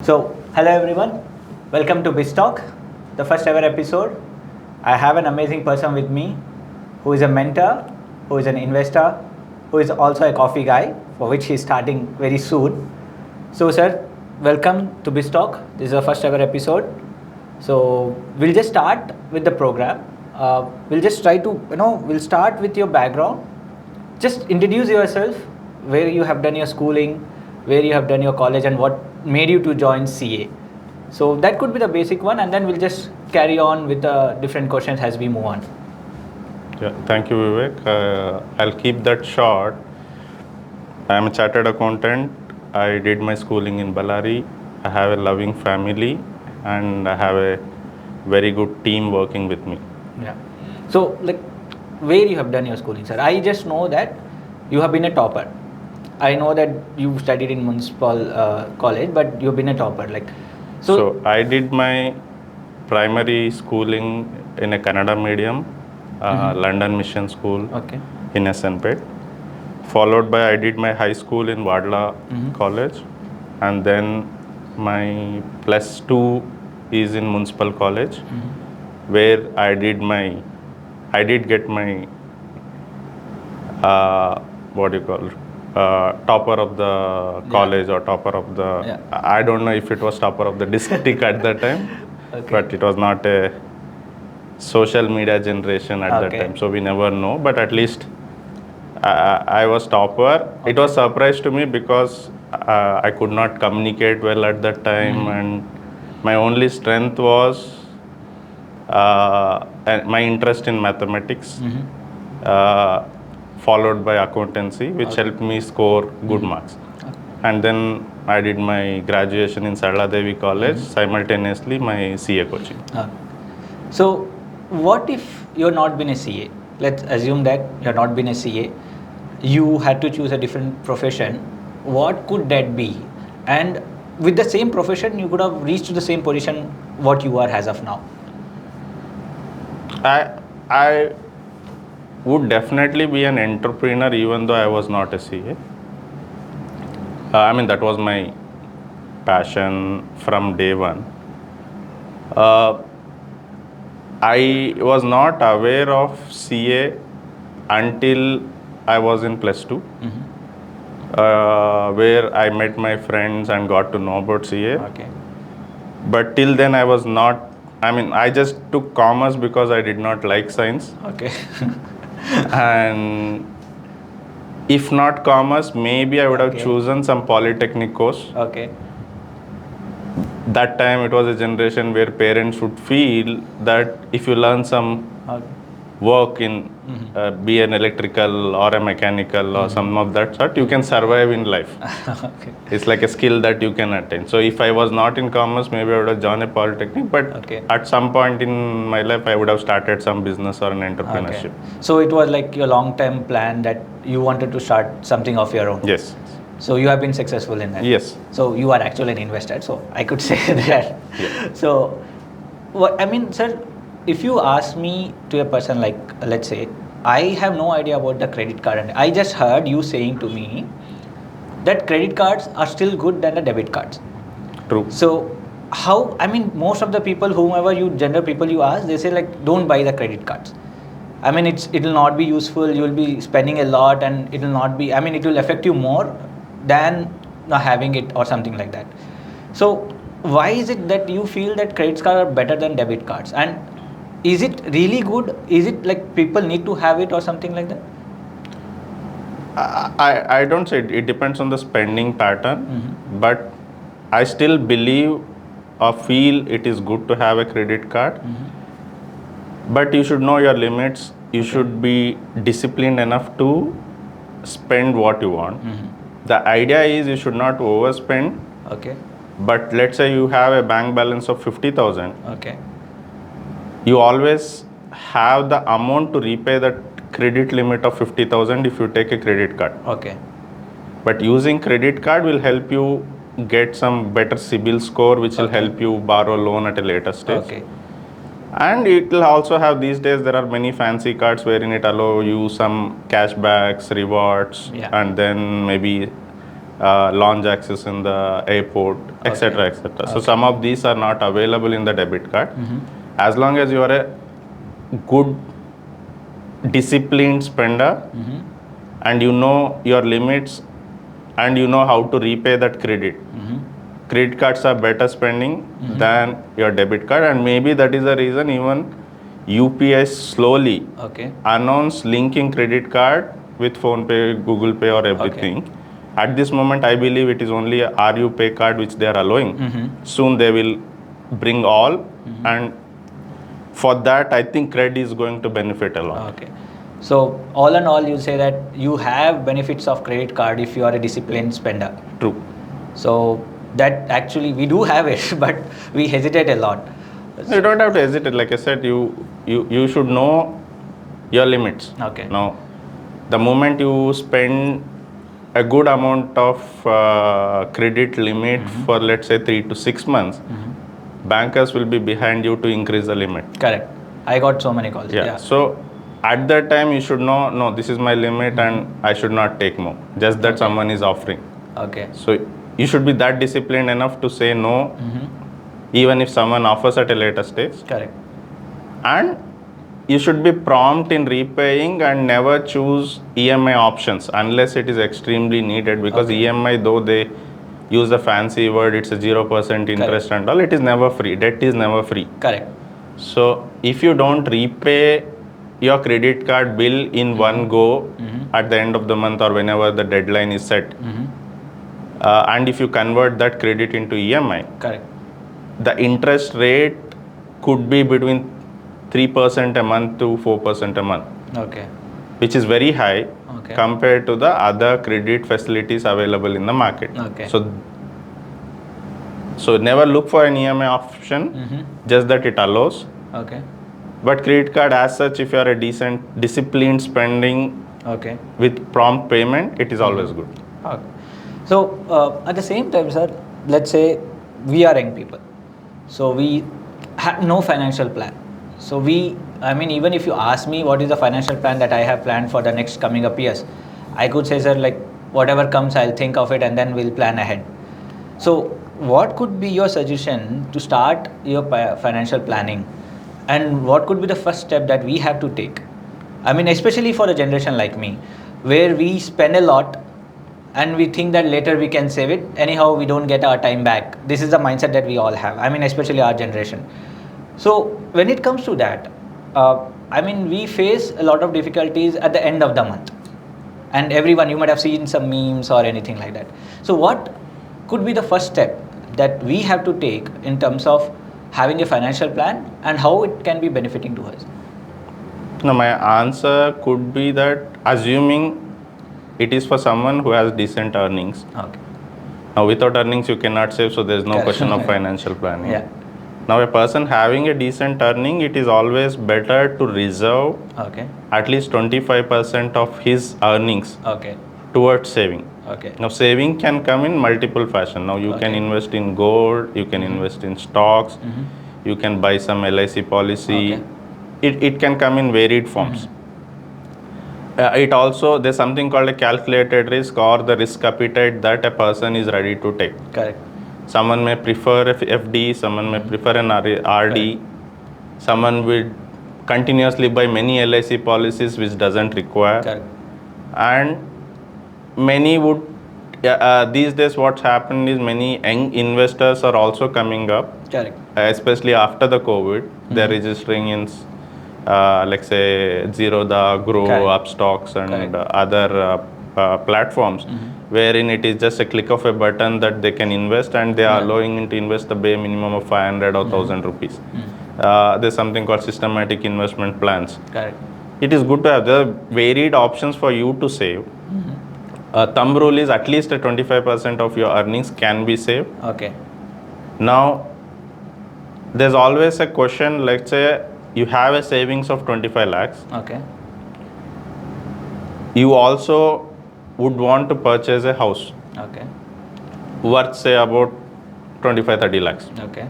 Hello everyone, welcome to BIZTALK, the first ever episode. I have an amazing person with me who is a mentor, who is an investor, who is also a coffee guy, for which he is starting very soon. So, sir, welcome to BIZTALK. This is the first ever episode. So, we'll just start with the program. We'll just try to, we'll start with your background. Just introduce yourself, where you have done your schooling, where you have done your college, and what made you to join CA. So that could be the basic one, and then we'll just carry on with the different questions as we move on. Yeah, thank you, Vivek. I'll keep that short. I'm a chartered accountant. I did my schooling in Ballari. I have a loving family, and I have a very good team working with me. Yeah. So, where you have done your schooling, sir? I just know that you have been a topper. I know that you studied in municipal college, but you've been a topper. So I did my primary schooling in a Kannada medium, London Mission School in SNPet. Followed by I did my high school in Wadla College, and then my plus 2 is in municipal college, where I did get my topper of the college or topper of the, I don't know if it was topper of the district at that time, but it was not a social media generation at that time, so we never know, but at least I was topper. It was surprise to me because I could not communicate well at that time, and my only strength was my interest in mathematics, followed by accountancy, which helped me score good marks. And then I did my graduation in Sarla Devi College, simultaneously my CA coaching. So, what if you're not been a CA? Let's assume that you're not been a CA. You had to choose a different profession. What could that be? And with the same profession, you could have reached to the same position what you are as of now. I would definitely be an entrepreneur even though I was not a CA. That was my passion from day one. I was not aware of CA until I was in plus 2, where I met my friends and got to know about CA. But till then I was not, I just took commerce because I did not like science. And if not commerce, maybe I would have chosen some polytechnic course. That time it was a generation where parents would feel that if you learn some work in be an electrical or a mechanical or some of that sort, you can survive in life. It's like a skill that you can attain. So if I was not in commerce, maybe I would have joined a polytechnic, but at some point in my life I would have started some business or an entrepreneurship. So it was like your long-term plan that you wanted to start something of your own. Yes. So you have been successful in that. Yes. So you are actually an investor, so I could say that. So sir, if you ask me to a person like, let's say, I have no idea about the credit card, and I just heard you saying to me that credit cards are still good than the debit cards. True. So how, most of the people, general people you ask, they say don't buy the credit cards. It will not be useful, you will be spending a lot, and it will not be, it will affect you more than not having it or something like that. So why is it that you feel that credit cards are better than debit cards? And is it really good? Is it like people need to have it or something like that? I don't say it depends on the spending pattern, but I still believe or feel it is good to have a credit card. But you should know your limits. You should be disciplined enough to spend what you want. The idea is you should not overspend. But let's say you have a bank balance of 50,000. You always have the amount to repay that credit limit of 50,000 if you take a credit card. But using credit card will help you get some better CIBIL score, which will help you borrow loan at a later stage. And it will also have, these days there are many fancy cards wherein it allow you some cashbacks, rewards, and then maybe lounge access in the airport, etc., etc. So some of these are not available in the debit card. As long as you are a good disciplined spender and you know your limits and you know how to repay that credit. Credit cards are better spending than your debit card, and maybe that is the reason even UPI slowly announce linking credit card with PhonePe, Google Pay or everything. At this moment, I believe it is only a RU Pay card which they are allowing. Soon they will bring all, and for that, I think credit is going to benefit a lot. Okay. So all in all, you say that you have benefits of credit card if you are a disciplined spender. True. So that actually we do have it, but we hesitate a lot. You don't have to hesitate. Like I said, you should know your limits. Okay. Now, the moment you spend a good amount of credit limit for let's say 3 to 6 months, bankers will be behind you to increase the limit. Correct. I got so many calls. Yeah. So at that time you should know, no, this is my limit and I should not take more. Just that someone is offering. Okay. So you should be that disciplined enough to say no, even if someone offers at a later stage. Correct. And you should be prompt in repaying and never choose EMI options unless it is extremely needed, because EMI, though they use the fancy word, it's a 0% interest and all, it is never free. Debt is never free. Correct. So if you don't repay your credit card bill in one go at the end of the month or whenever the deadline is set, and if you convert that credit into EMI, correct, the interest rate could be between 3% a month to 4% a month. Okay. Which is very high compared to the other credit facilities available in the market. Okay. So never look for an EMI option, just that it allows. Okay. But credit card as such, if you are a decent, disciplined spending with prompt payment, it is always good. Okay. So at the same time, sir, let's say we are young people. So we have no financial plan. So even if you ask me what is the financial plan that I have planned for the next coming up years, I could say, sir, like whatever comes, I'll think of it and then we'll plan ahead. So what could be your suggestion to start your financial planning, and what could be the first step that we have to take? I mean, especially for a generation like me, where we spend a lot and we think that later we can save it. Anyhow, we don't get our time back. This is the mindset that we all have. I mean, especially our generation. So when it comes to that, we face a lot of difficulties at the end of the month. And everyone, you might have seen some memes or anything like that. So what could be the first step that we have to take in terms of having a financial plan and how it can be benefiting to us? Now, my answer could be that assuming it is for someone who has decent earnings. Okay. Now, without earnings, you cannot save, so there is no question of financial planning. Yeah. Now, a person having a decent earning, it is always better to reserve at least 25% of his earnings towards saving. Okay. Now, saving can come in multiple fashion. Now, you can invest in gold, you can invest in stocks, you can buy some LIC policy. It can come in varied forms. It also, there's something called a calculated risk or the risk appetite that a person is ready to take. Correct. Someone may prefer FD, someone may prefer an RD, someone will continuously buy many LIC policies which doesn't require. Correct. And many would, these days what's happened is many young investors are also coming up. Correct. Especially after the COVID, they're registering in like say Zerodha, Grow, Upstocks and other platforms, wherein it is just a click of a button that they can invest, and they are allowing them to invest the bare minimum of 500 or 1000 rupees. There's something called systematic investment plans. Correct. It is good to have the varied options for you to save. Thumb rule is at least a 25% of your earnings can be saved. Okay. Now, there's always a question, let's say you have a savings of 25 lakhs. Okay. You also would want to purchase a house. Okay. Worth say about 25-30 lakhs. Okay.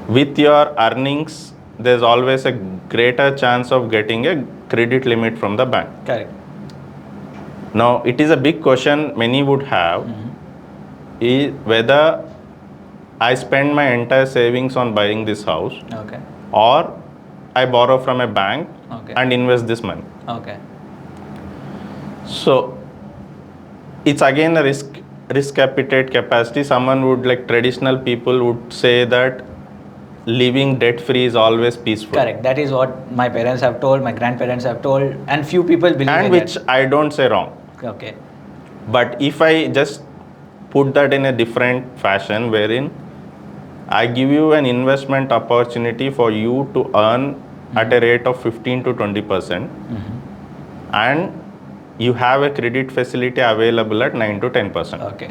With your earnings, there's always a greater chance of getting a credit limit from the bank. Correct. Now, it is a big question many would have, is whether I spend my entire savings on buying this house, Okay. or I borrow from a bank Okay. and invest this money. Okay. So it's again a risk appetite capacity. Someone would, like traditional people would say that living debt free is always peaceful. Correct. That is what my parents have told, my grandparents have told, and few people believe And in which that. I don't say wrong. Okay. But if I just put that in a different fashion, wherein I give you an investment opportunity for you to earn at a rate of 15 to 20%, and you have a credit facility available at 9 to 10%, Okay.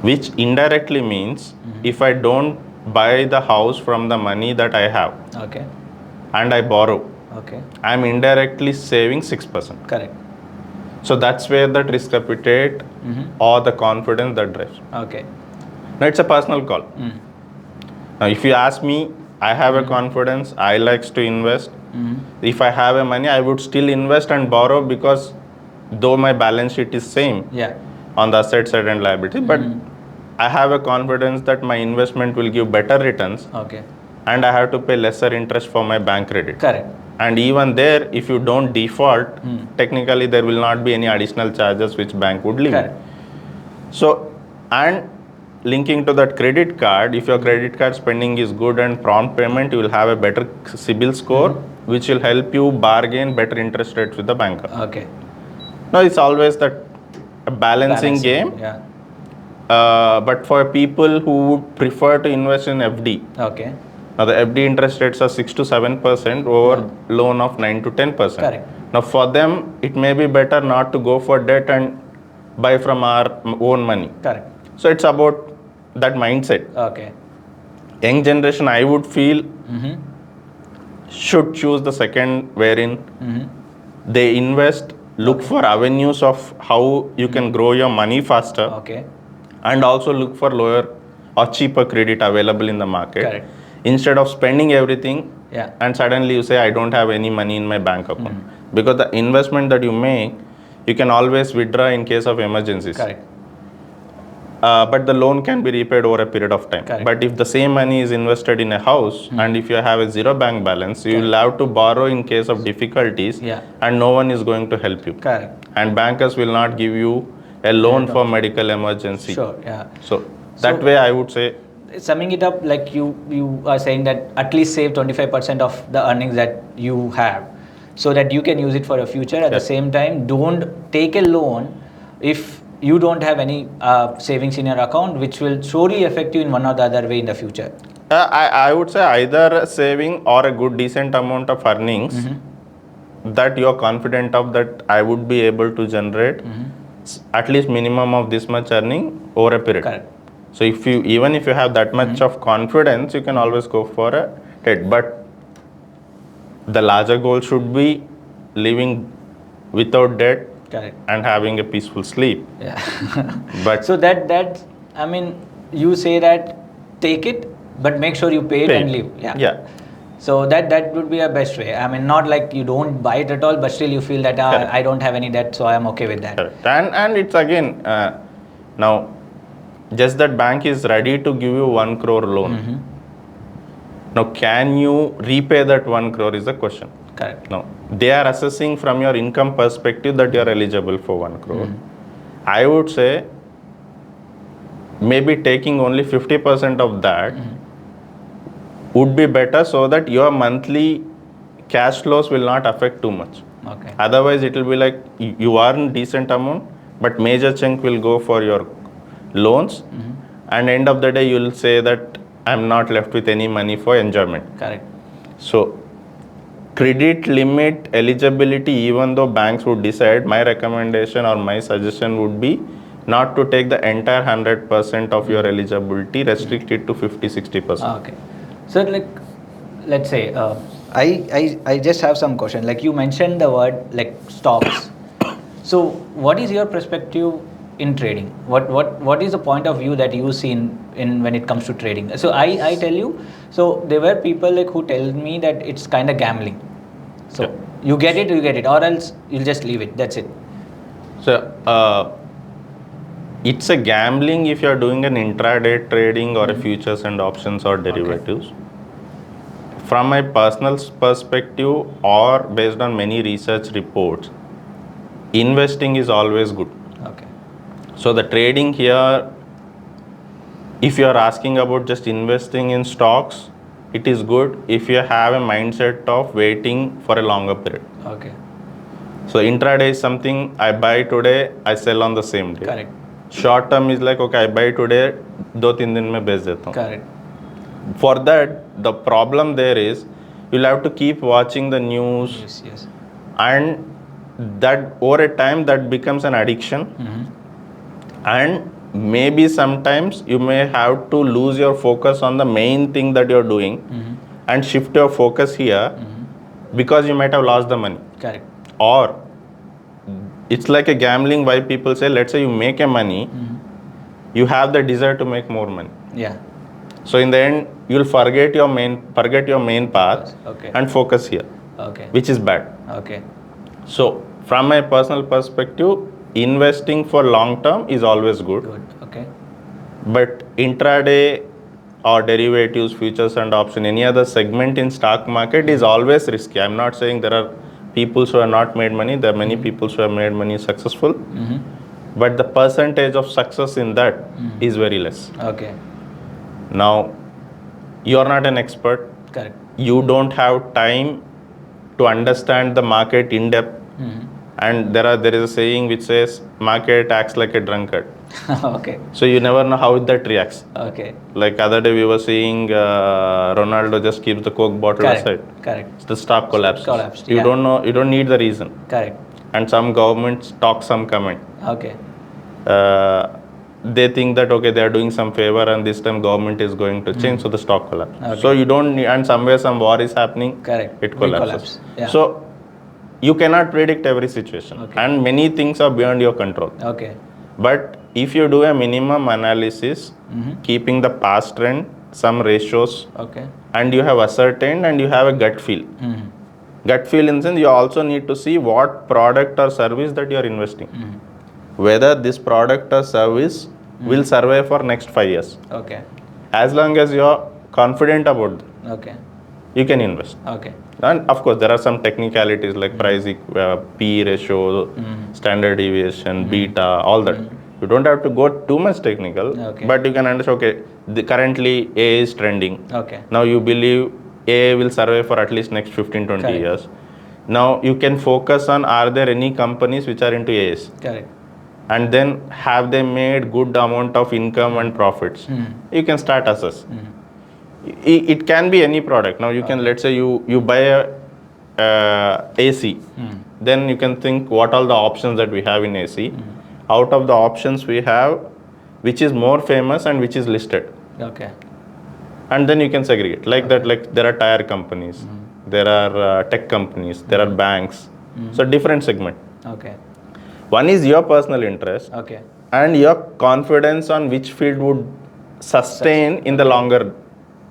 which indirectly means if I don't buy the house from the money that I have Okay. and I borrow, Okay. I'm indirectly saving 6%. Correct. So that's where that risk appetite or the confidence that drives. Okay. Now it's a personal call. Now if you ask me, I have a confidence, I likes to invest. If I have a money, I would still invest and borrow, because though my balance sheet is same Yeah. on the asset side and liability, but I have a confidence that my investment will give better returns, Okay. and I have to pay lesser interest for my bank credit. Correct. And even there, if you don't default, technically there will not be any additional charges which bank would leave. Correct. So, and linking to that credit card, if your credit card spending is good and prompt payment, you will have a better CIBIL score, which will help you bargain better interest rates with the banker. Okay. Now, it's always that a balancing game. Yeah. But for people who would prefer to invest in FD, Okay. now the FD interest rates are 6 to 7% over loan of 9 to 10%. Correct. Now for them, it may be better not to go for debt and buy from our own money. Correct. So it's about that mindset. Okay. Young generation, I would feel, should choose the second, wherein they invest, look for avenues of how you can grow your money faster, Okay. and also look for lower or cheaper credit available in the market. Correct. Instead of spending everything, Yeah. and suddenly you say, I don't have any money in my bank account. Because the investment that you make, you can always withdraw in case of emergencies. Correct. But the loan can be repaid over a period of time. Correct. But if the same money is invested in a house, and if you have a zero bank balance, you will have to borrow in case of difficulties, Yeah. and no one is going to help you. Correct. And bankers will not give you a loan for medical emergency. Sure. Yeah. So that way I would say, Summing it up, like you are saying that at least save 25% of the earnings that you have, so that you can use it for your future. At the same time, don't take a loan if you don't have any savings in your account, which will surely affect you in one or the other way in the future. I would say either saving or a good decent amount of earnings that you are confident of, that I would be able to generate at least minimum of this much earning over a period. Correct. So if you, even if you have that much of confidence, you can always go for a debt. But the larger goal should be living without debt. Correct. And having a peaceful sleep. Yeah. But so that I mean, you say that take it, but make sure you pay it and leave. Yeah. Yeah. So that would be a best way. I mean, not like you don't buy it at all, but still you feel that I don't have any debt, so I am okay with that. Correct. And it's again now, just that bank is ready to give you 1 crore loan. Now, can you repay that 1 crore is the question. Correct. No, they are assessing from your income perspective that you are eligible for 1 crore. I would say maybe taking only 50% of that would be better, so that your monthly cash flows will not affect too much. Okay. Otherwise, it will be like you earn decent amount, but major chunk will go for your loans, and end of the day you will say that I'm not left with any money for enjoyment. Correct. So credit limit eligibility, even though banks would decide, my recommendation or my suggestion would be not to take the entire 100% of your eligibility, restrict it to 50-60%. Okay. So like, let's say I just have some question. Like you mentioned the word like stocks. So what is your perspective in trading? What is the point of view that you see in when it comes to trading? So I tell you, so there were people like who tell me that it's kind of gambling. So you get it, or else you'll just leave it. That's it. So it's a gambling if you're doing an intraday trading or a futures and options or derivatives. From my personal perspective or based on many research reports, investing is always good. Okay. So the trading here, if you are asking about just investing in stocks, it is good if you have a mindset of waiting for a longer period. Okay. So intraday is something I buy today, I sell on the same day. Correct. Short term is like, okay, I buy today, 2-3 दिन में बेच देता हूँ. Correct. For that, the problem there is you'll have to keep watching the news. Yes. And that over a time that becomes an addiction. And maybe sometimes you may have to lose your focus on the main thing that you're doing and shift your focus here because you might have lost the money. Correct. Or it's like a gambling why people say, let's say you make a money, you have the desire to make more money. Yeah. So in the end, you'll forget your main path and focus here, which is bad. Okay. So from my personal perspective, investing for long term is always good. Okay. But intraday or derivatives, futures and option, any other segment in stock market is always risky. I'm not saying there are people who have not made money. There are many people who have made money successful. But the percentage of success in that is very less. Okay. Now, you're not an expert. Correct. You don't have time to understand the market in depth. And there is a saying which says, market acts like a drunkard. Okay. So you never know how that reacts. Okay. Like other day we were seeing Ronaldo just keeps the Coke bottle aside. Correct. The stock collapses. Collapsed. You don't know, you don't need the reason. Correct. And some governments talk some comment. Okay. They think that, okay, they are doing some favor and this time government is going to change, so the stock collapses. Okay. So you don't need, and somewhere some war is happening, Correct. it collapses. Yeah. So you cannot predict every situation. And many things are beyond your control. Okay. But if you do a minimum analysis, keeping the past trend, some ratios, and you have ascertained and you have a gut feel. Gut feel in the sense you also need to see what product or service that you are investing. Whether this product or service will survive for next 5 years. Okay. As long as you are confident about that, Okay. you can invest. Okay. And of course, there are some technicalities like price, P ratio, standard deviation, beta, all that. You don't have to go too much technical, but you can understand, okay, currently A is trending. Okay. Now you believe A will survive for at least next 15-20 years. Now you can focus on, are there any companies which are into A's? Correct. And then have they made good amount of income and profits? You can start assess. It can be any product. Now you can, let's say you buy a AC. Then you can think what are the options that we have in AC. Out of the options we have, which is more famous and which is listed. Okay. And then you can segregate. Like that, like there are tire companies, there are tech companies, there are banks. So different segment. Okay. One is your personal interest. Okay. And your confidence on which field would sustain in the longer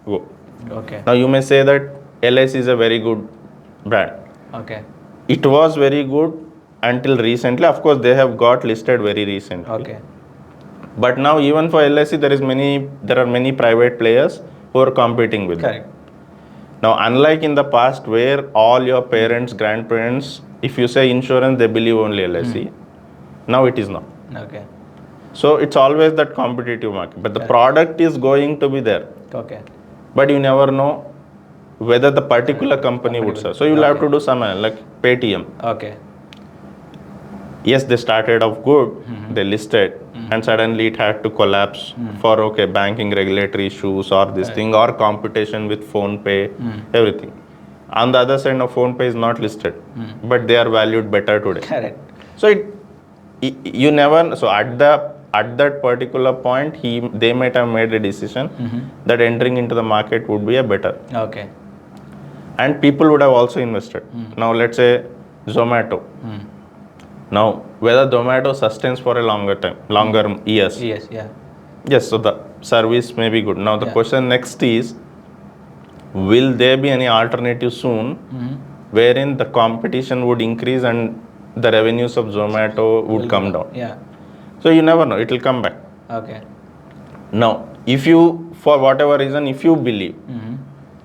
go. Okay. Now you may say that LIC is a very good brand. Okay. It was very good until recently. Of course, they have got listed very recently. Okay. But now even for LIC, there are many private players who are competing with Correct. them. Now, unlike in the past where all your parents, grandparents, if you say insurance, they believe only LIC. Now it is not. Okay. So it's always that competitive market. But the product is going to be there. Okay. But you never know whether the particular company would serve. So you will have to do some like Paytm. Okay. Yes, they started off good, they listed, and suddenly it had to collapse for banking regulatory issues or this thing or competition with PhonePe, everything. On the other side of PhonePe is not listed, but they are valued better today. Correct. So you never, so at that particular point, they might have made a decision that entering into the market would be a better. Okay. And people would have also invested. Now let's say Zomato. Now, whether Zomato sustains for a longer years. Yes, yeah. Yes, so the service may be good. Now the question next is, will there be any alternative soon wherein the competition would increase and the revenues of Zomato would Will come go down. Yeah. So you never know, it will come back. Okay. Now, if you, for whatever reason, if you believe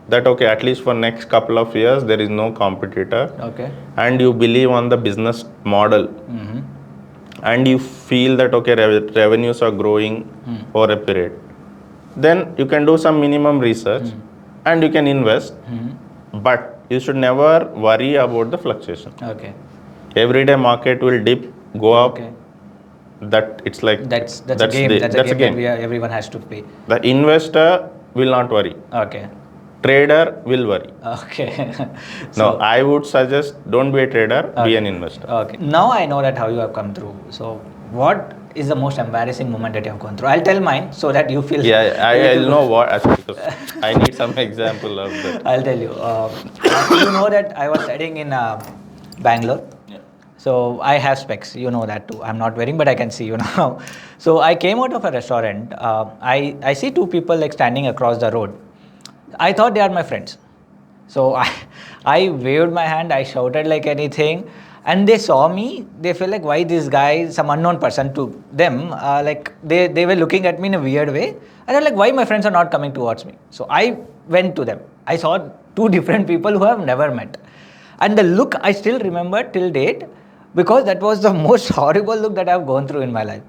that okay, at least for next couple of years there is no competitor, Okay. and you believe on the business model, and you feel that okay, revenues are growing for a period, then you can do some minimum research and you can invest, but you should never worry about the fluctuation. Okay. Everyday market will dip, go up. Okay. That it's like That's a game. That's a game that everyone has to pay. The investor will not worry. Okay. Trader will worry. Okay. No, I would suggest don't be a trader, be an investor. Okay. Now I know that how you have come through. So what is the most embarrassing moment that you have gone through? I'll tell mine so that you feel. Yeah, I'll know what, because I need some example of that. I'll tell you. You know that I was studying in Bangalore. Yeah. So I have specs, you know that too. I'm not wearing, but I can see you now. So I came out of a restaurant. I see two people like standing across the road. I thought they are my friends. So I waved my hand. I shouted like anything, and they saw me. They felt like, why this guy, some unknown person to them, like they were looking at me in a weird way. And they're like, why my friends are not coming towards me? So I went to them. I saw two different people who I have never met. And the look I still remember till date, because that was the most horrible look that I've gone through in my life.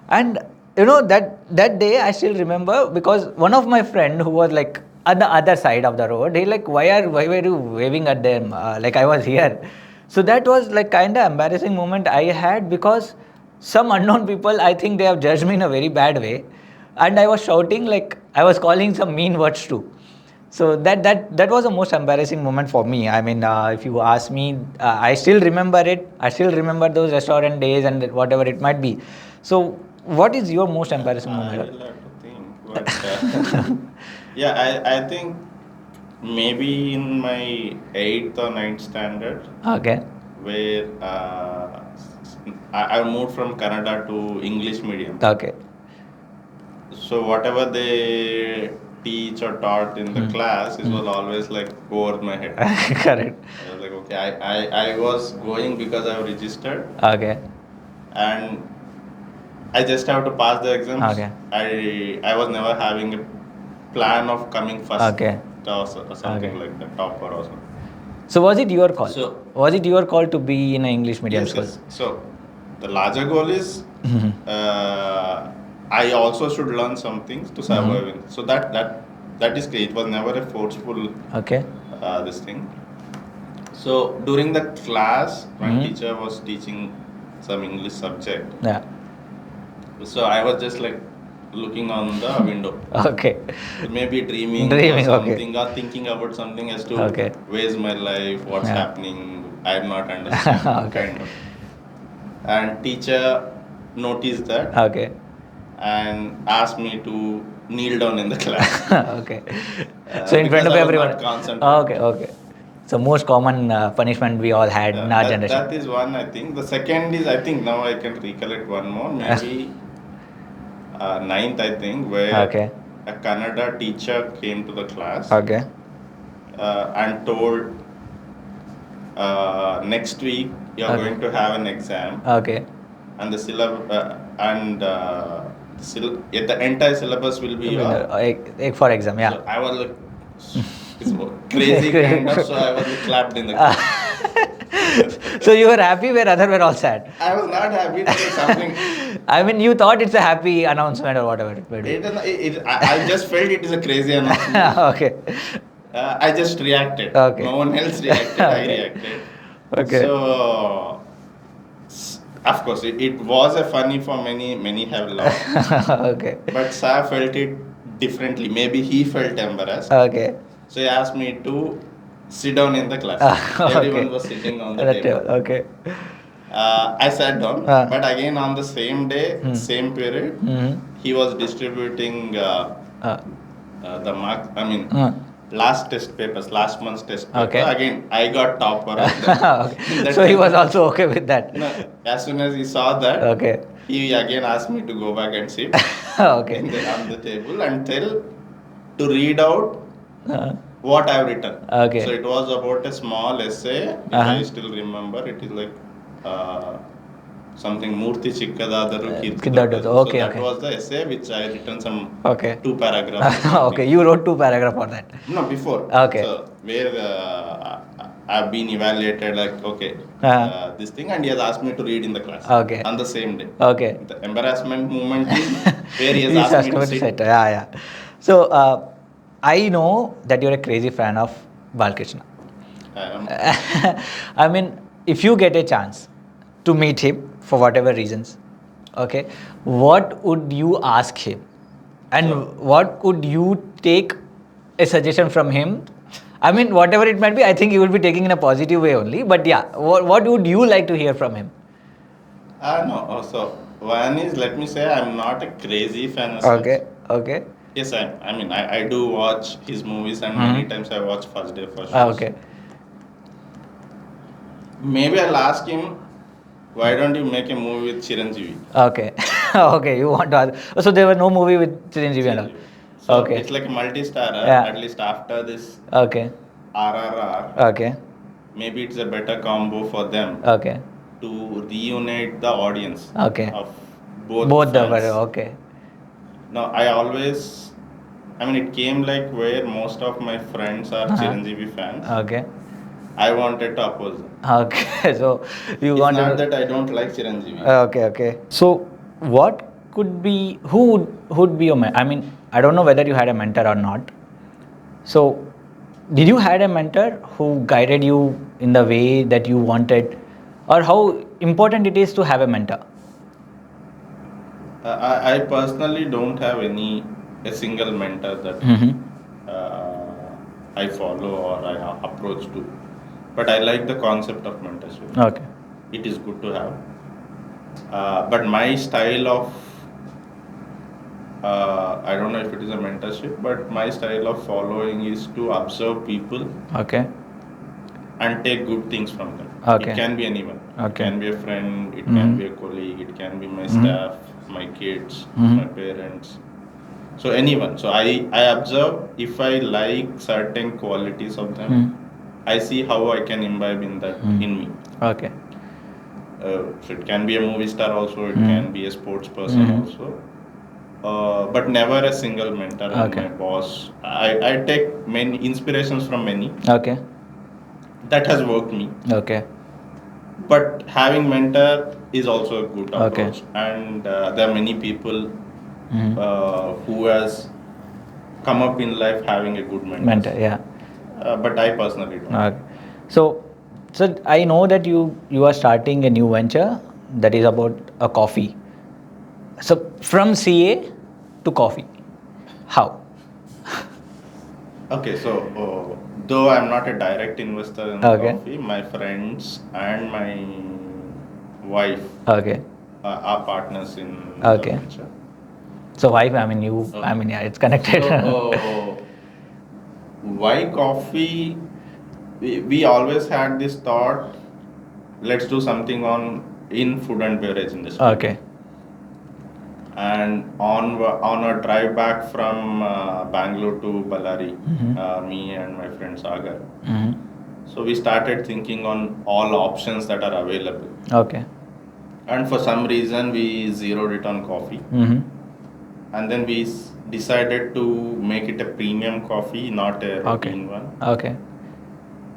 And you know, that day I still remember, because one of my friend who was like at the other side of the road, he like, why were you waving at them? Like I was here. So that was like kind of embarrassing moment I had, because some unknown people, I think they have judged me in a very bad way. And I was shouting, like I was calling some mean words too. So that was the most embarrassing moment for me. I mean, if you ask me, I still remember it. I still remember those restaurant days and whatever it might be. So what is your most embarrassing moment? I will have to think. But yeah, I think maybe in my 8th or 9th standard, Okay. where I moved from Canada to English medium. Okay. So whatever they teach or taught in the class, it was always like over my head. Correct. I was like, okay, I was going because I registered, Okay. and I just have to pass the exams. Okay. I was never having a plan of coming first. Okay. Or something like that, topper or something. So was it your call? So- was it your call to be in an English medium school? Yes. So the larger goal is I also should learn some things to survive in. So that is great. It was never a forceful Okay. this thing. So during the class, my teacher was teaching some English subject. Yeah. So I was just like looking on the window. Okay. Maybe dreaming or Okay. something, or thinking about something as to Okay. where's my life, what's Yeah. happening, I'm not understanding, Okay. kind of. And teacher noticed that Okay. and asked me to kneel down in the class. Okay. So in front because of I was everyone. not concentrating. Okay. So most common punishment we all had in our generation. That is one, I think. The second is, I think now I can recollect one more, maybe 9th, I think, where Okay. a Kannada teacher came to the class Okay. and told next week you are Okay. going to have an exam, Okay. and the entire syllabus will be For exam, yeah. So I was like, it's crazy kind of, so I was clapped in the class. So you were happy where others were all sad. I was not happy that something. I mean, you thought it's a happy announcement or whatever it may be. I just felt it is a crazy announcement. Okay. I just reacted. Okay. No one else reacted. I reacted. Okay. So, of course, it was a funny for many. Many have laughed. Okay. But Sa felt it differently. Maybe he felt embarrassed. Okay. So he asked me to sit down in the class. Okay. Everyone was sitting on the table. Okay. I sat down, but again on the same day, same period, he was distributing the mark. I mean, last test papers, last month's test paper. Okay. Again, I got topper. Of that. Okay. So he was also okay with that. No, as soon as he saw that, Okay. he again asked me to go back and sit Okay. on the table and to read out what I have written. Okay. So it was about a small essay, which I still remember. It is like something Murti Chikkadadaru Kirti Kirti Doddadu. okay, So that okay. was the essay which I written some Okay. 2 paragraphs. or something. Okay, you wrote 2 paragraphs for that. No, before. Okay. So where I've been evaluated like okay, this thing, and he has asked me to read in the class. Okay. On the same day. Okay. The embarrassment moment is where he has He's asked me to asked sit. Yeah. So I know that you're a crazy fan of Balkrishna. I mean, if you get a chance to meet him for whatever reasons, okay, what would you ask him? And what could you take a suggestion from him? I mean, whatever it might be, I think you will be taking in a positive way only. But yeah, what would you like to hear from him? No. So one is, let me say, I'm not a crazy fan of Okay, such. okay. Yes, I mean, I do watch his movies, and many times I watch first day first shows. Okay. Maybe I'll ask him, why don't you make a movie with Chiranjeevi? Okay. Okay, you want to ask. So there was no movie with Chiranjeevi and all. So Okay. it's like a multi-starrer, Yeah. at least after this Okay. RRR. Okay. Maybe it's a better combo for them Okay. to reunite the audience Okay. of both the fans. okay. No, I mean, it came like where most of my friends are Chiranjeevi fans. Okay. I wanted to oppose them. Okay. So you It's wanted not to... that I don't like Chiranjeevi. Okay, okay. So what could be, who would be your I mean, I don't know whether you had a mentor or not. So did you had a mentor who guided you in the way that you wanted, or how important it is to have a mentor? I personally don't have a single mentor that I follow or I approach to, but I like the concept of mentorship. Okay. It is good to have, but my style of I don't know if it is a mentorship, but my style of following is to observe people. Okay. And take good things from them. Okay. It can be anyone. Okay. It can be a friend, it can be a colleague, it can be my staff, my kids, my parents. So anyone. So I observe, if I like certain qualities of them, I see how I can imbibe in that in me. Okay. So it can be a movie star also, it can be a sports person also. But never a single mentor and my boss. I take many inspirations from many. Okay. That has worked me. Okay. But having mentor is also a good Okay. approach. And there are many people who has come up in life having a good mentor. Yeah. But I personally don't. Okay. So I know that you are starting a new venture that is about a coffee. So from CA to coffee, how? Okay, so though I'm not a direct investor in coffee, my friends and my wife are partners in the venture. So wife, I mean you, I mean, yeah, it's connected. So, why coffee? We always had this thought, let's do something in food and beverage industry. Okay. And on a drive back from Bangalore to Ballari, me and my friend Sagar. So we started thinking on all options that are available. Okay. And for some reason we zeroed it on coffee. And then we decided to make it a premium coffee, not a routine one. Okay.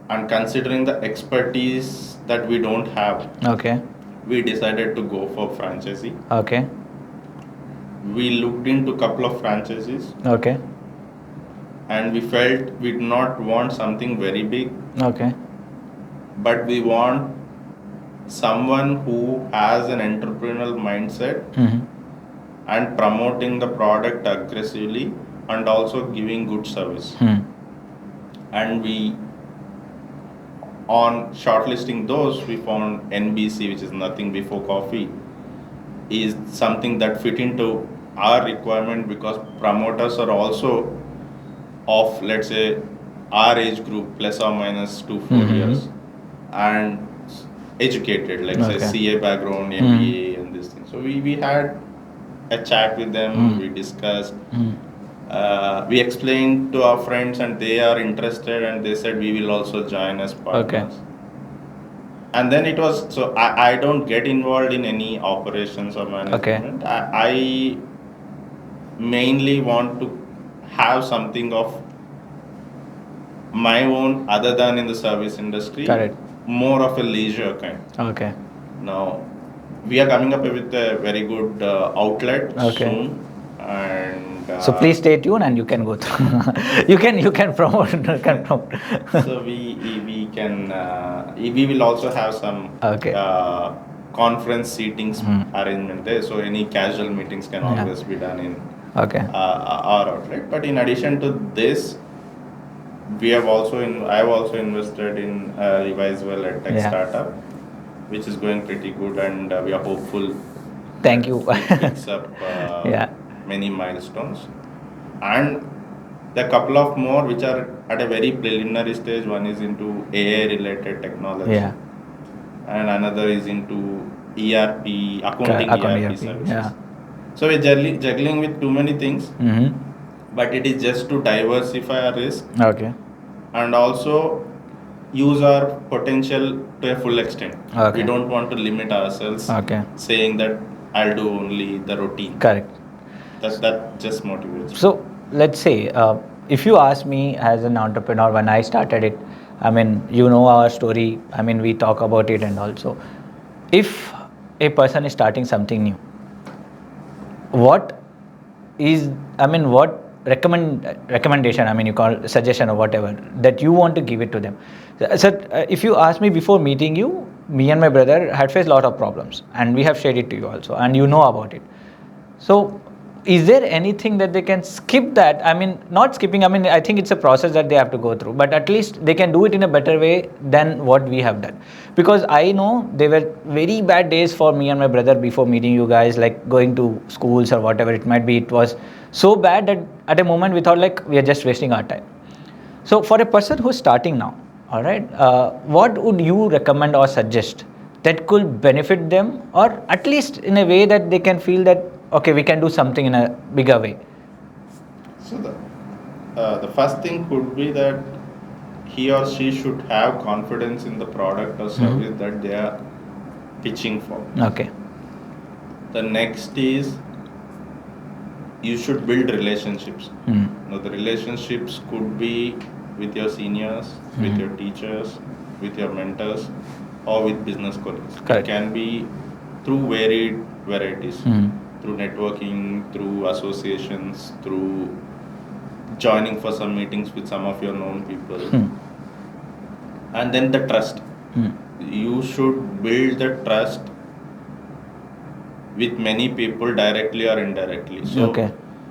And considering the expertise that we don't have, we decided to go for franchisee. Okay. We looked into a couple of franchises. Okay. And we felt we did not want something very big. Okay. But we want someone who has an entrepreneurial mindset and promoting the product aggressively and also giving good service. And we, on shortlisting those, we found NBC, which is nothing before coffee, is something that fit into our requirement because promoters are also of, let's say, our age group, plus or minus 2-4 years, and educated, like say CA background, MBA, and this thing. So we had a chat with them, we discussed, we explained to our friends, and they are interested, and they said we will also join as partners. And then it was, so I don't get involved in any operations or management. I mainly want to have something of my own other than in the service industry. Correct. More of a leisure kind. Okay. Now we are coming up with a very good outlet soon, and so please stay tuned and you can go through. you can promote. So we can we will also have some conference seatings arrangement there. So any casual meetings can always be done in our outlet. But in addition to this, we have also I've also invested in BIZTALK, a tech startup, which is going pretty good, and we are hopeful. Thank you. It picks up many milestones, and there are a couple of more which are at a very preliminary stage. One is into AI related technology, and another is into ERP, accounting ERP services. So we're juggling with too many things, but it is just to diversify our risk, and also use our potential to a full extent. We don't want to limit ourselves, saying that I'll do only the routine. Correct. That just motivates me. So let's say, if you ask me as an entrepreneur, when I started it, I mean, you know our story. I mean, we talk about it, and also, if a person is starting something new, what recommendation, I mean, you call it suggestion or whatever, that you want to give it to them? So if you ask me, before meeting you, me and my brother had faced a lot of problems, and we have shared it to you also, and you know about it. So is there anything that they can skip that? I mean, not skipping, I mean, I think it's a process that they have to go through, but at least they can do it in a better way than what we have done. Because I know they were very bad days for me and my brother before meeting you guys, like going to schools or whatever it might be. It was so bad that at a moment we thought like we are just wasting our time. So for a person who's starting now, all right, what would you recommend or suggest that could benefit them, or at least in a way that they can feel that, okay, we can do something in a bigger way? So the first thing could be that he or she should have confidence in the product or service that they are pitching for. Okay. The next is, you should build relationships. Now the relationships could be with your seniors, with your teachers, with your mentors, or with business colleagues. Correct. It can be through varied varieties. Through networking, through associations, through joining for some meetings with some of your known people. And then the trust. You should build the trust with many people, directly or indirectly. So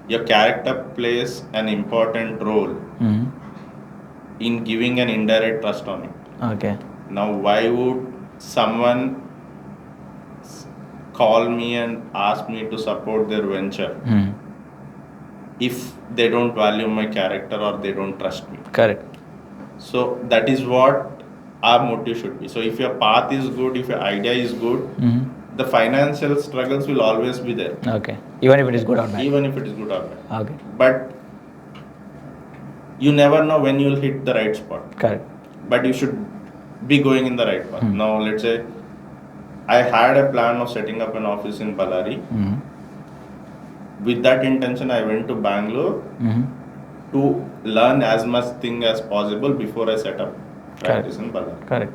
your character plays an important role in giving an indirect trust on it. Now, why would someone call me and ask me to support their venture if they don't value my character or they don't trust me? Correct. So that is what our motive should be. So if your path is good, if your idea is good, the financial struggles will always be there. Even if it is good or bad. Even if it is good or bad. But you never know when you will hit the right spot. Correct. But you should be going in the right path. Now let's say I had a plan of setting up an office in Ballari. With that intention, I went to Bangalore to learn as much thing as possible before I set up practice in Ballari. Correct.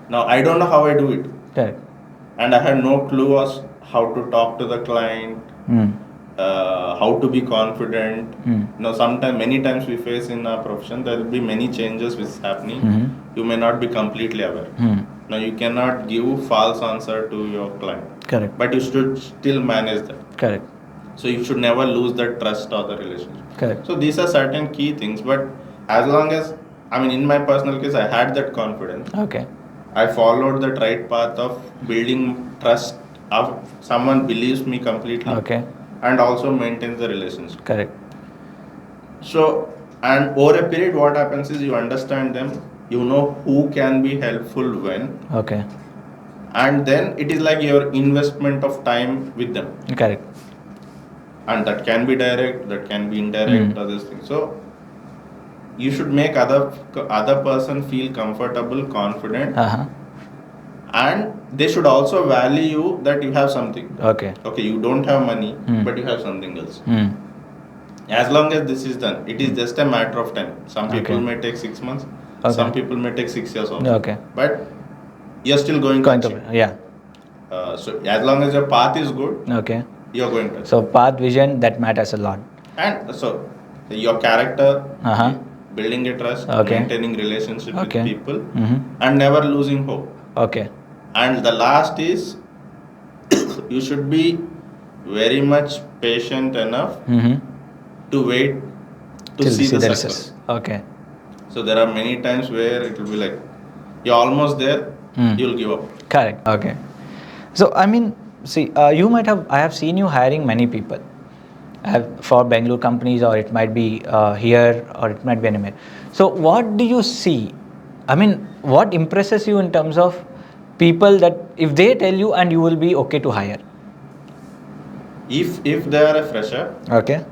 Now I don't know how I do it. Correct. And I had no clue as how to talk to the client, how to be confident. Now many times we face in our profession, there will be many changes which is happening. You may not be completely aware. Now you cannot give false answer to your client. Correct. But you should still manage that. Correct. So you should never lose that trust or the relationship. Correct. So these are certain key things. But as long as, I mean, in my personal case, I had that confidence. I followed that right path of building trust of someone believes me completely. And also maintains the relationship. Correct. So, and over a period, what happens is you understand them. You know who can be helpful when. And then it is like your investment of time with them. Correct. And that can be direct, that can be indirect, other things. So you should make other person feel comfortable, confident, and they should also value you that you have something. Okay. Okay, you don't have money, but you have something else. Mm. As long as this is done, it is just a matter of time. Some people Okay. may take 6 months, Okay. some people may take 6 years also. Okay. But you're still going to achieve. Yeah. So as long as your path is good, Okay. you're going to achieve. So path, vision, that matters a lot. And so your character, Uh-huh. building a trust, Okay. maintaining relationship Okay. with people, Mm-hmm. and never losing hope. Okay. And the last is you should be very much patient enough Mm-hmm. to wait to Till see the results. success. Okay. So there are many times where it will be like you're almost there, you'll give up. Correct. Okay. So I mean, see, I have seen you hiring many people. For Bangalore companies, or it might be here, or it might be anywhere. So what do you see? I mean, what impresses you in terms of people that if they tell you and you will be okay to hire? If they are a fresher, Okay.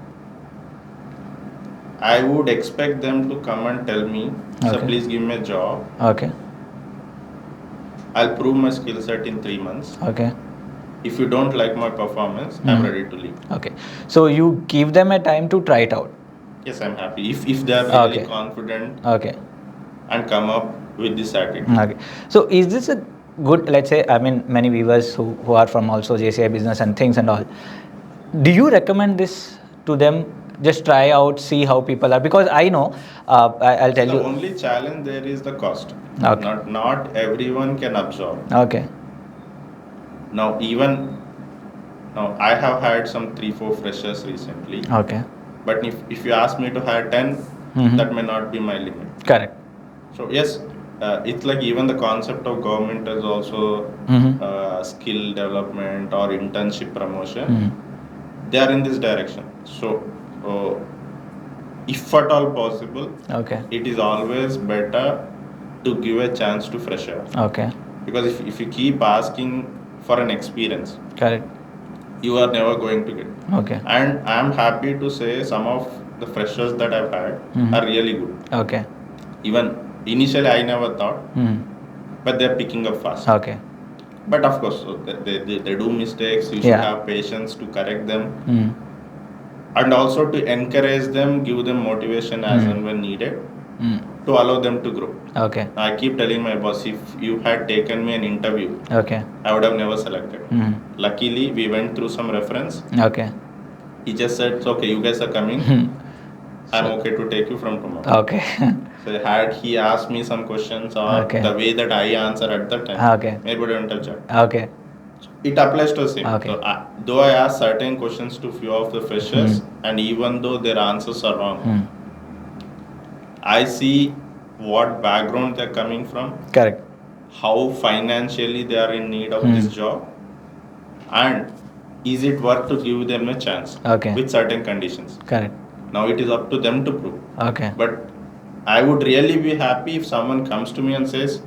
I would expect them to come and tell me, sir, Okay. please give me a job. Okay. I'll prove my skill set in 3 months. Okay. If you don't like my performance, I'm ready to leave. Okay. So you give them a time to try it out. Yes, I'm happy. If they are really Okay. confident Okay. and come up with this attitude. Okay. So is this a good, let's say, I mean, many viewers who are from also JCI business and things and all, do you recommend this to them? Just try out, see how people are, because I know, I'll tell The you. only challenge there is the cost. Okay. Not everyone can absorb. Okay. Now I have hired some 3-4 freshers recently. Okay. But if you ask me to hire 10, that may not be my limit. Correct. So yes, it's like even the concept of government is also skill development or internship promotion. They are in this direction. So if at all possible, Okay. it is always better to give a chance to fresher. Okay. Because if you keep asking for an experience, Correct. you are never going to get. Okay. And I am happy to say some of the freshers that I've hired are really good. Okay. Even initially I never thought, but they're picking up fast. Okay. But of course, so they do mistakes. You should have patience to correct them. And also to encourage them, give them motivation as and when needed to allow them to grow. Okay. I keep telling my boss, if you had taken me an interview, Okay. I would have never selected. Luckily, we went through some reference. Okay. He just said, okay, you guys are coming. I'm okay to take you from tomorrow. Okay. So had he asked me some questions or the way that I answer at that time, maybe I don't touch it. Okay. It applies to the same. Okay. So, though I ask certain questions to few of the freshers, and even though their answers are wrong, I see what background they're coming from. Correct. How financially they are in need of this job, and is it worth to give them a chance with certain conditions. Correct. Now it is up to them to prove. Okay. But I would really be happy if someone comes to me and says,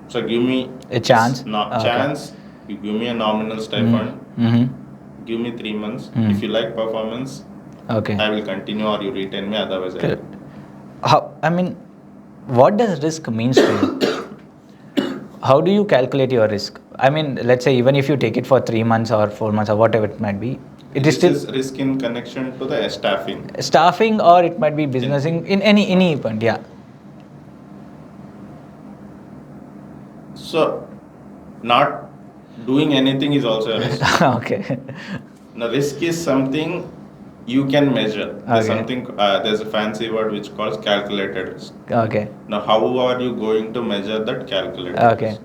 so give me a chance. Chance. You give me a nominal stipend. Give me 3 months. If you like performance, I will continue, or you retain me. Otherwise, I will. How? I mean, what does risk means to you? How do you calculate your risk? I mean, let's say even if you take it for 3 months or 4 months or whatever it might be, it is still risk in connection to the staffing. Staffing, or it might be businessing in any point. Yeah. So, not doing anything is also a risk. Okay. Now, risk is something you can measure. There's there's a fancy word which calls calculated risk. Okay. Now, how are you going to measure that calculated risk?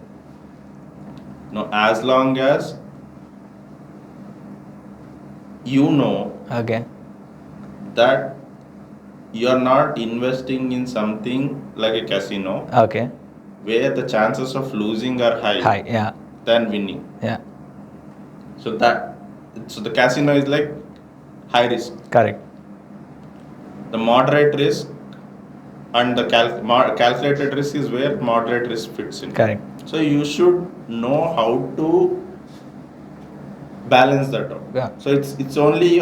Now, as long as you know that you're not investing in something like a casino, where the chances of losing are high, than winning. Yeah. So the casino is like high risk. Correct. The moderate risk and the calculated risk is where moderate risk fits in. Correct. So you should know how to balance that out. Yeah. So it's only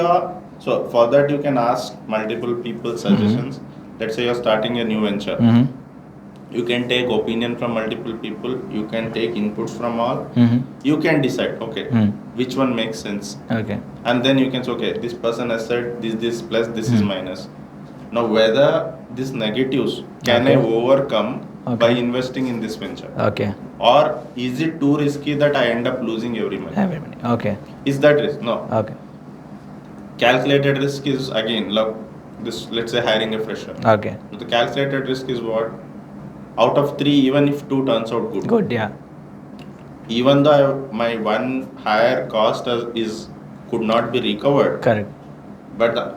so for that you can ask multiple people suggestions. Let's say you're starting a new venture. You can take opinion from multiple people. You can take inputs from all. You can decide, okay, which one makes sense. Okay. And then you can say, okay, this person has said this plus, this is minus. Now, whether these negatives can I overcome by investing in this venture? Okay. Or is it too risky that I end up losing every money? Okay. Is that risk? No. Okay. Calculated risk is again, let's say hiring a fresher. Okay. The calculated risk is what? Out of 3, even if 2 turns out good. Good, yeah. Even though my one higher cost could not be recovered. Correct. But the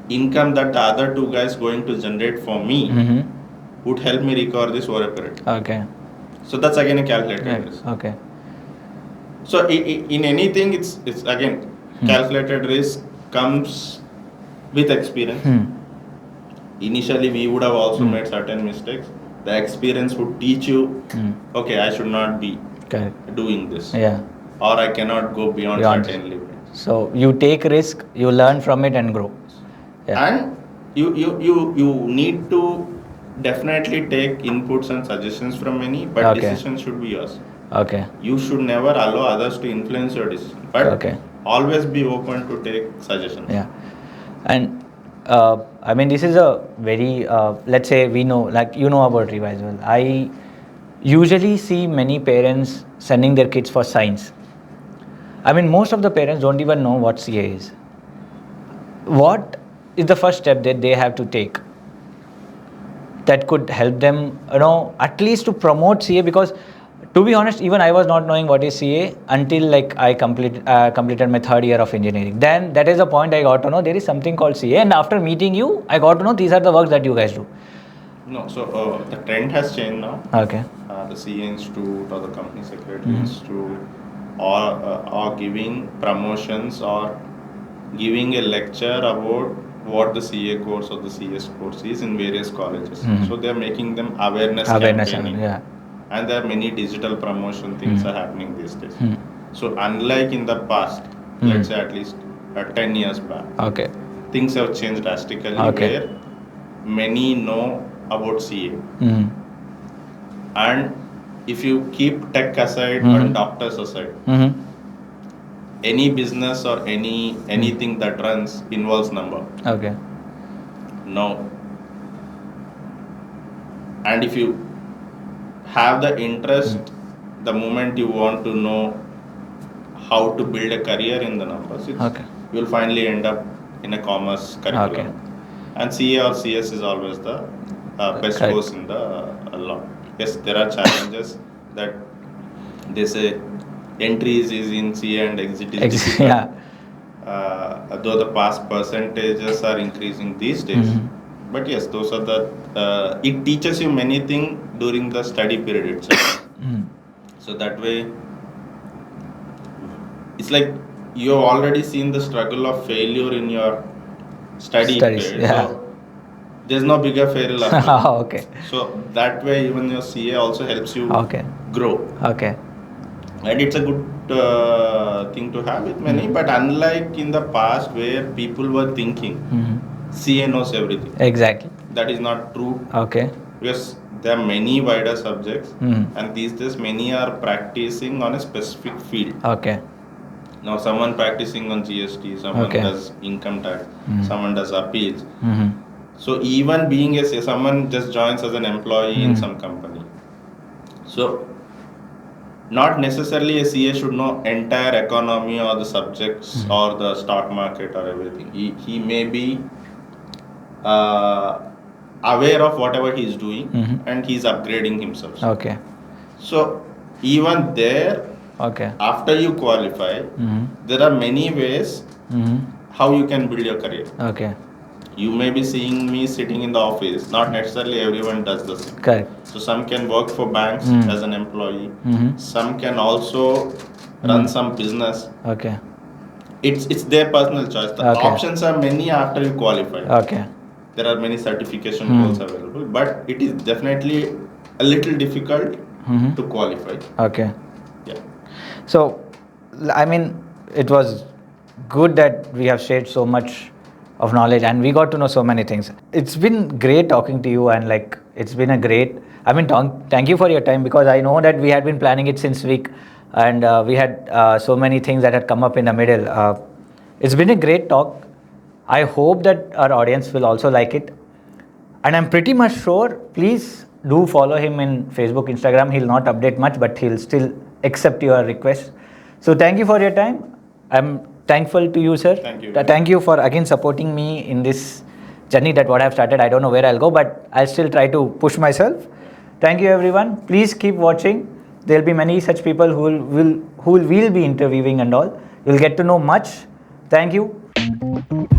income that the other 2 guys going to generate for me would help me recover this over a period. Okay. So that's again a calculated risk. Okay. So in anything, it's again calculated risk comes with experience. Initially, we would have also made certain mistakes. The experience would teach you, okay, I should not be doing this. Yeah. Or I cannot go beyond certain limits. So you take risk, you learn from it and grow. Yeah. And you need to definitely take inputs and suggestions from many, but decisions should be yours. Okay. You should never allow others to influence your decision. But always be open to take suggestions. Yeah. And I mean, this is a very, let's say we know, like you know about Revival. I usually see many parents sending their kids for science. I mean, most of the parents don't even know what CA is. What is the first step that they have to take that could help them, at least to promote CA? Because to be honest, even I was not knowing what is CA until like I completed my 3rd year of engineering. Then that is the point I got to know there is something called CA, and after meeting you, I got to know these are the works that you guys do. No, so the trend has changed now. Okay. The CA Institute or the Company Secretary Institute are giving promotions or giving a lecture about what the CA course or the CS course is in various colleges. So they are making them awareness campaigning. Yeah. And there are many digital promotion things are happening these days. So unlike in the past, let's say at least 10 years back, things have changed drastically where many know about CA. And if you keep tech aside and doctors aside, any business or anything that runs involves number. Okay. No. And if you have the interest, the moment you want to know how to build a career in the numbers, you'll finally end up in a commerce curriculum. And CA or CS is always the best course in the law. Yes, there are challenges that they say entries is in CA and exit is difficult. Though the pass percentages are increasing these days. But yes, those are the, it teaches you many things during the study period itself. So that way, it's like you have already seen the struggle of failure in your studies, period. Yeah. So there's no bigger failure. Okay. So that way, even your CA also helps you grow. Okay. And it's a good thing to have with many. But unlike in the past where people were thinking, CA knows everything. Exactly. That is not true. Okay. Because there are many wider subjects, and these days many are practicing on a specific field. Okay. Now someone practicing on GST, someone does income tax, someone does appeals. So even being someone just joins as an employee in some company. So not necessarily a CA should know entire economy or the subjects or the stock market or everything. He may be aware of whatever he is doing and he is upgrading himself. Okay. So even there, after you qualify, there are many ways how you can build your career. Okay. You may be seeing me sitting in the office. Not necessarily everyone does the same. Correct. So some can work for banks as an employee. Some can also run some business. Okay. It's their personal choice. The options are many after you qualify. Okay. There are many certification roles available, but it is definitely a little difficult to qualify. Okay. Yeah. So, I mean, it was good that we have shared so much of knowledge and we got to know so many things. It's been great talking to you, and like It's been a great. I mean, thank you for your time, because I know that we had been planning it since week, and we had so many things that had come up in the middle. It's been a great talk. I hope that our audience will also like it, and I'm pretty much sure. Please do follow him in Facebook, Instagram. He'll not update much, but he'll still accept your request. So thank you for your time. I'm thankful to you, sir. Thank you. Thank you for again supporting me in this journey that what I've started. I don't know where I'll go, but I'll still try to push myself. Thank you, everyone. Please keep watching. There'll be many such people who will be interviewing and all. You'll get to know much. Thank you.